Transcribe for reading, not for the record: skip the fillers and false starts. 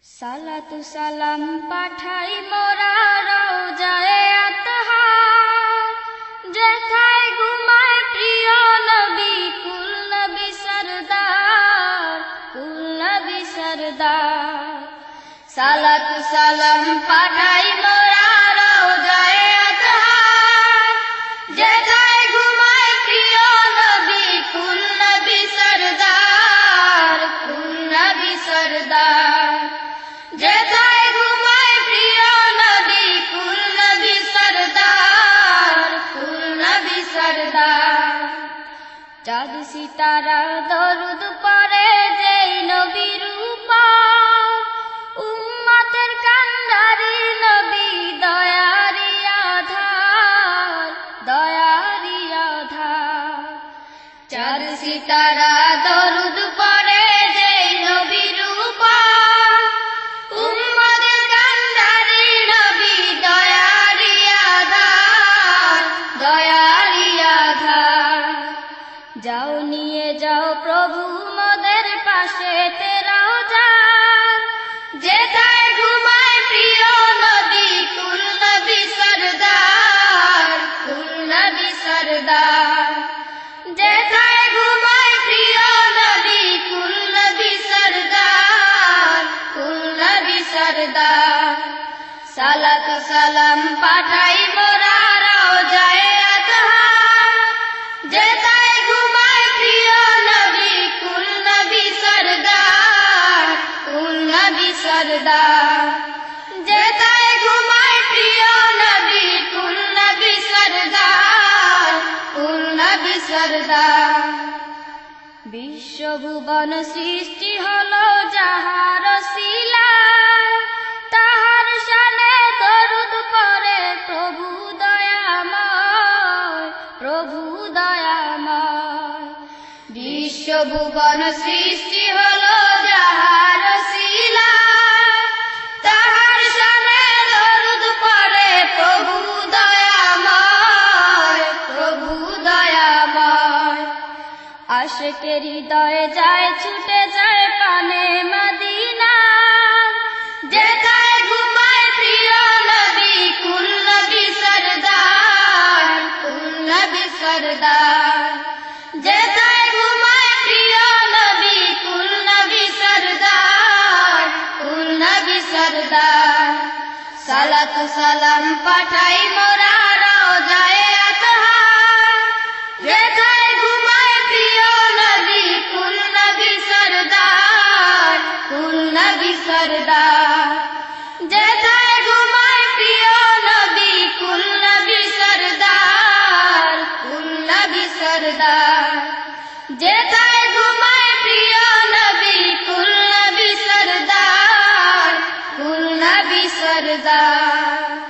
সালাতু সালাম পাঠাই মোরা রওজায়ে আতহার, যেথায় ঘুমায় প্রিয় নবী কুল নবী সরদার, কুল নবী সরদার। সালাতু সালাম পাঠাই মোরা রওজায়ে আতহার, যেথায় ঘুমায় প্রিয় নবী কুল নবী সরদার, কুল নবী সরদার। যেথায় ঘুমায় প্রিয় নবী কুল নবী সরদার, কুল নবী সরদার। চাঁদ সিতারা দরুদ পড়ে যেই নবীর উপর, উম্মতের কান্ডারি নবী দয়ারি আধার, দয়ারি আধার। চাঁদ সিতারা দরুদ পড়ে যেই নবীর উপর, উম্মতের কান্ডারি নবী দয়ারি আধার, দয়ারি আধার। যাও নিয়ে যাও প্রভু মোদের পাশে তেরাও যার, যেথায় ঘুমায় প্রিয় নবী কুল নবী সরদার, কুল নবী সরদার। যেথায় ঘুমায় প্রিয় নবী কুল নবী সরদার, কুল নবী সরদার। সালাতু সালাম পাঠাই মোরা রওজায়ে আতহার, যেথায় ঘুমায় প্রিয় নবী কুল নবী সরদার, কুল নবী সরদার। যেথায় ঘুমায় প্রিয় নবী কুল নবী সরদার, কুল নবী সরদার। বিশ্বভুবন সৃষ্টি হলো যাহার শিলায়, তাহার শানে দরুদ পড়ে প্রভু দয়াময়, প্রভু দয়াময়। বিশ্বভুবন সৃষ্টি হলো যাহার শিলায়, তাহার শানে দরুদ পড়ে প্রভু দয়াময়, প্রভু দয়াময়। আশিকের হৃদয়ে যায় ছুটে যায় পানে মদিনা, যেথায় ঘুমায় প্রিয় নবী কুল নবী সরদার, কুল নবী সরদার। যেথায় ঘুমায় প্রিয় নবী কুল নবী সরদার, কুল নবী সরদার। সালাতু সালাম পাঠাই মোরা রওজায়ে আতহার, যেথায় ঘুমায় প্রিয় নবী কুল নবী সরদার, কুল নবী সরদার। যেথায় ঘুমায় প্রিয় নবী কুল নবী সরদার, কুল নবী সরদার। যেথায় ঘুমায় প্রিয় নবী কুল নবী সরদার, কুল নবী সরদার।